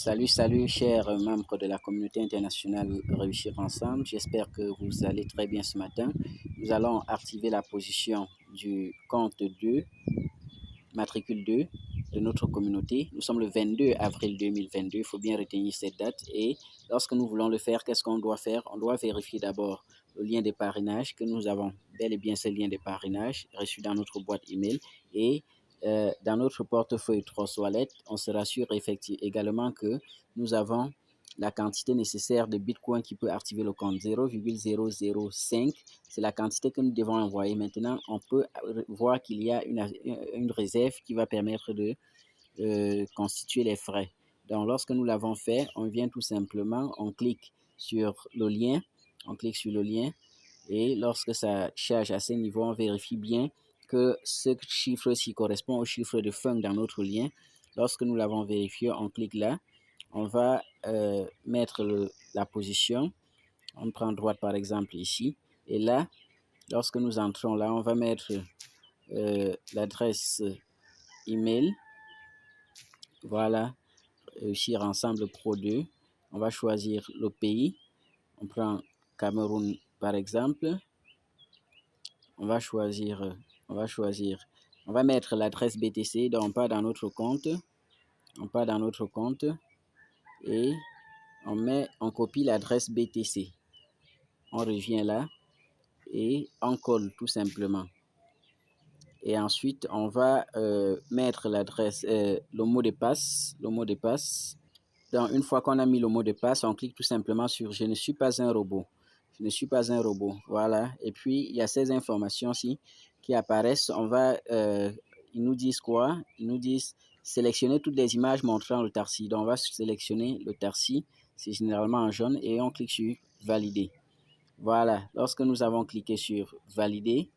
Salut, chers membres de la communauté internationale Réussir Ensemble. J'espère que vous allez très bien ce matin. Nous allons activer la position du compte 2, matricule 2 de notre communauté. Nous sommes le 22 avril 2022. Il faut bien retenir cette date. Et lorsque nous voulons le faire, qu'est-ce qu'on doit faire? On doit vérifier d'abord le lien de parrainage, que nous avons bel et bien ce lien de parrainage reçu dans notre boîte email. Et dans notre portefeuille Trust Wallet, on se rassure également que nous avons la quantité nécessaire de Bitcoin qui peut activer le compte 0,005. C'est la quantité que nous devons envoyer. Maintenant, on peut voir qu'il y a une réserve qui va permettre de constituer les frais. Donc, lorsque nous l'avons fait, on vient tout simplement, on clique sur le lien, et lorsque ça charge à ce niveau, on vérifie bien que ce chiffre-ci correspond au chiffre de fin dans notre lien. Lorsque nous l'avons vérifié, on clique là. On va mettre la position. On prend droite par exemple ici. Et là, lorsque nous entrons là, on va mettre l'adresse email. Voilà, Réussir Ensemble Pro 2. On va choisir le pays. On prend Cameroun par exemple. On va mettre l'adresse BTC, donc on part dans notre compte. Et on copie l'adresse BTC. On revient là et on colle tout simplement. Et ensuite, on va mettre l'adresse, le mot de passe. Donc, une fois qu'on a mis le mot de passe, on clique tout simplement sur « Je ne suis pas un robot ». Voilà. Et puis, il y a ces informations-ci qui apparaissent. Ils nous disent quoi? Ils nous disent sélectionner toutes les images montrant le Tarsi. Donc, on va sélectionner le Tarsi. C'est généralement en jaune. Et on clique sur valider. Voilà. Lorsque nous avons cliqué sur valider,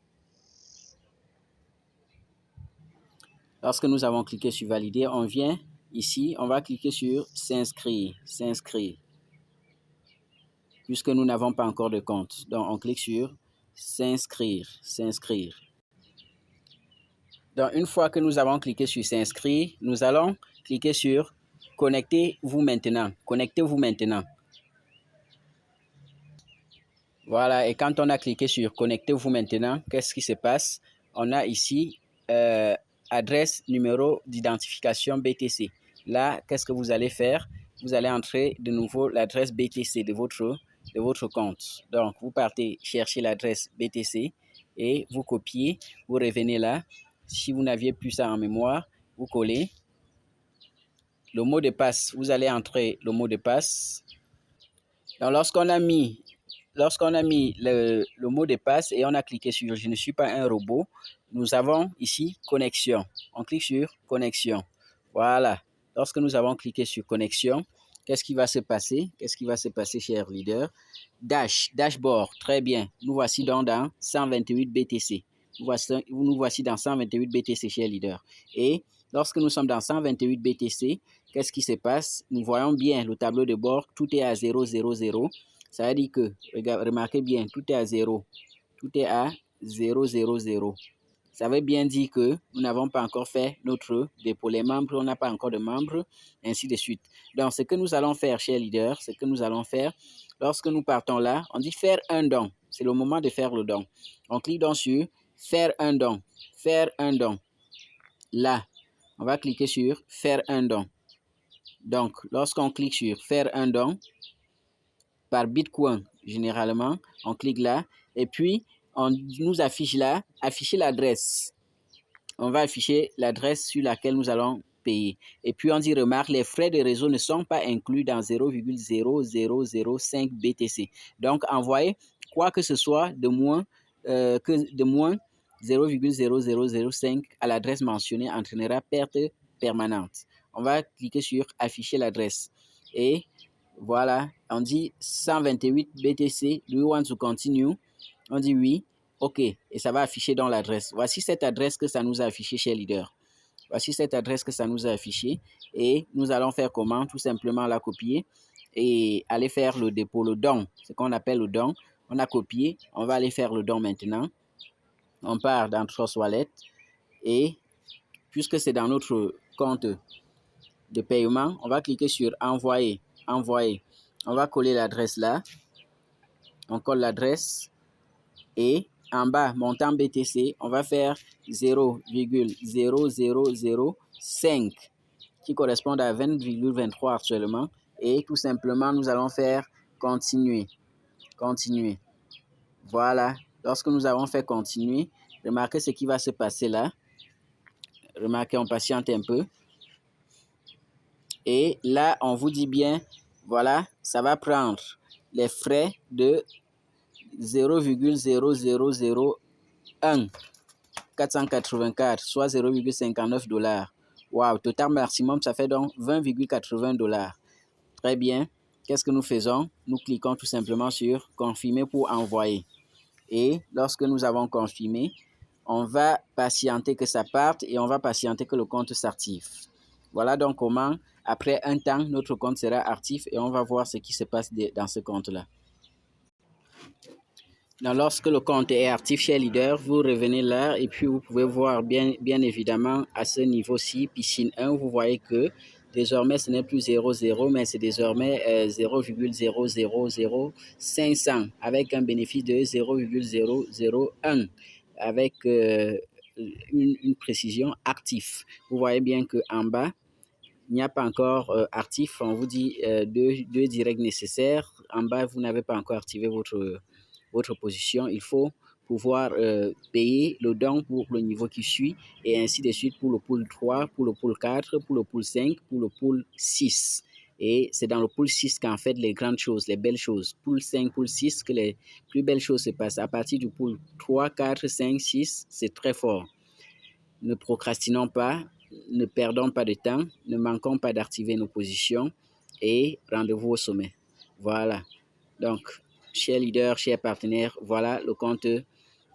on vient ici, on va cliquer sur s'inscrire. Puisque nous n'avons pas encore de compte. Donc, on clique sur s'inscrire. Donc, une fois que nous avons cliqué sur s'inscrire, nous allons cliquer sur connectez-vous maintenant. Voilà, et quand on a cliqué sur connectez-vous maintenant, qu'est-ce qui se passe? On a ici adresse, numéro d'identification BTC. Là, qu'est-ce que vous allez faire? Vous allez entrer de nouveau l'adresse BTC de votre compte. Donc, vous partez chercher l'adresse BTC et vous copiez, vous revenez là. Si vous n'aviez plus ça en mémoire, vous collez le mot de passe. Vous allez entrer le mot de passe. Donc, lorsqu'on a mis le mot de passe et on a cliqué sur « Je ne suis pas un robot », nous avons ici « Connexion ». On clique sur « Connexion ». Voilà. Lorsque nous avons cliqué sur « Connexion », qu'est-ce qui va se passer? Chers leaders? Dashboard, très bien. Nous voici donc dans 128 BTC. Nous voici dans 128 BTC, chers leaders. Et lorsque nous sommes dans 128 BTC, qu'est-ce qui se passe? Nous voyons bien le tableau de bord, tout est à 0, 0, 0. Ça veut dire que, remarquez bien, tout est à 0. Tout est à 0, 0, 0. Ça veut bien dire que nous n'avons pas encore fait notre dépôt. Les membres, on n'a pas encore de membres, ainsi de suite. Donc, ce que nous allons faire, chers leaders, lorsque nous partons là, on dit faire un don. C'est le moment de faire le don. On clique donc sur faire un don. Là, on va cliquer sur faire un don. Donc, lorsqu'on clique sur faire un don, par Bitcoin, généralement, on clique là, et puis on nous affiche là, afficher l'adresse. On va afficher l'adresse sur laquelle nous allons payer. Et puis on dit remarque, les frais de réseau ne sont pas inclus dans 0,0005 BTC. Donc envoyer quoi que ce soit de moins 0,0005 à l'adresse mentionnée entraînera perte permanente. On va cliquer sur afficher l'adresse. Et voilà, on dit 128 BTC, do you want to continue? On dit oui, ok, et ça va afficher dans l'adresse. Voici cette adresse que ça nous a affiché chez Leader. Et nous allons faire comment? Tout simplement la copier et aller faire le dépôt, le don, ce qu'on appelle le don. On a copié, on va aller faire le don maintenant. On part dans Trust Wallet et puisque c'est dans notre compte de paiement. On va cliquer sur envoyer. Envoyer. On va coller l'adresse là. On colle l'adresse et en bas, montant BTC, on va faire 0,0005 qui correspond à 20,23 actuellement. Et tout simplement, nous allons faire continuer. Continuer. Voilà. Lorsque nous avons fait continuer, remarquez ce qui va se passer là. Remarquez, on patiente un peu. Et là, on vous dit bien, voilà, ça va prendre les frais de 0,0001 484, soit 0,59 $. Waouh, total maximum, ça fait donc 20,80 $. Très bien. Qu'est-ce que nous faisons? Nous cliquons tout simplement sur confirmer pour envoyer. Et lorsque nous avons confirmé, on va patienter que ça parte et on va patienter que le compte s'active. Voilà donc comment, après un temps, notre compte sera actif et on va voir ce qui se passe dans ce compte-là. Donc, lorsque le compte est actif chez Leader, vous revenez là et puis vous pouvez voir bien évidemment à ce niveau-ci, piscine 1, vous voyez que désormais ce n'est plus 0,0 mais c'est désormais 0,000500 avec un bénéfice de 0,001 avec une précision actif. Vous voyez bien qu'en bas, il n'y a pas encore actif. On vous dit deux directs nécessaires. En bas, vous n'avez pas encore activé votre position. Il faut pouvoir payer le don pour le niveau qui suit et ainsi de suite pour le pool 3, pour le pool 4, pour le pool 5, pour le pool 6. Et c'est dans le pool 6 qu'en fait les grandes choses, les belles choses. Pool 5, pool 6, que les plus belles choses se passent. À partir du pool 3, 4, 5, 6, c'est très fort. Ne procrastinons pas, ne perdons pas de temps, ne manquons pas d'activer nos positions et rendez-vous au sommet. Voilà. Donc, chers leaders, chers partenaires, voilà le compte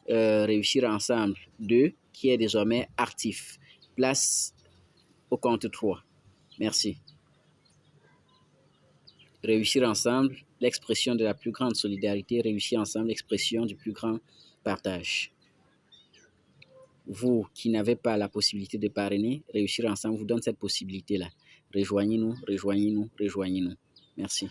Réussir Ensemble 2 qui est désormais actif. Place au compte 3. Merci. Réussir ensemble, l'expression de la plus grande solidarité. Réussir ensemble, l'expression du plus grand partage. Vous qui n'avez pas la possibilité de parrainer, Réussir Ensemble vous donne cette possibilité-là. Rejoignez-nous, rejoignez-nous, rejoignez-nous. Merci.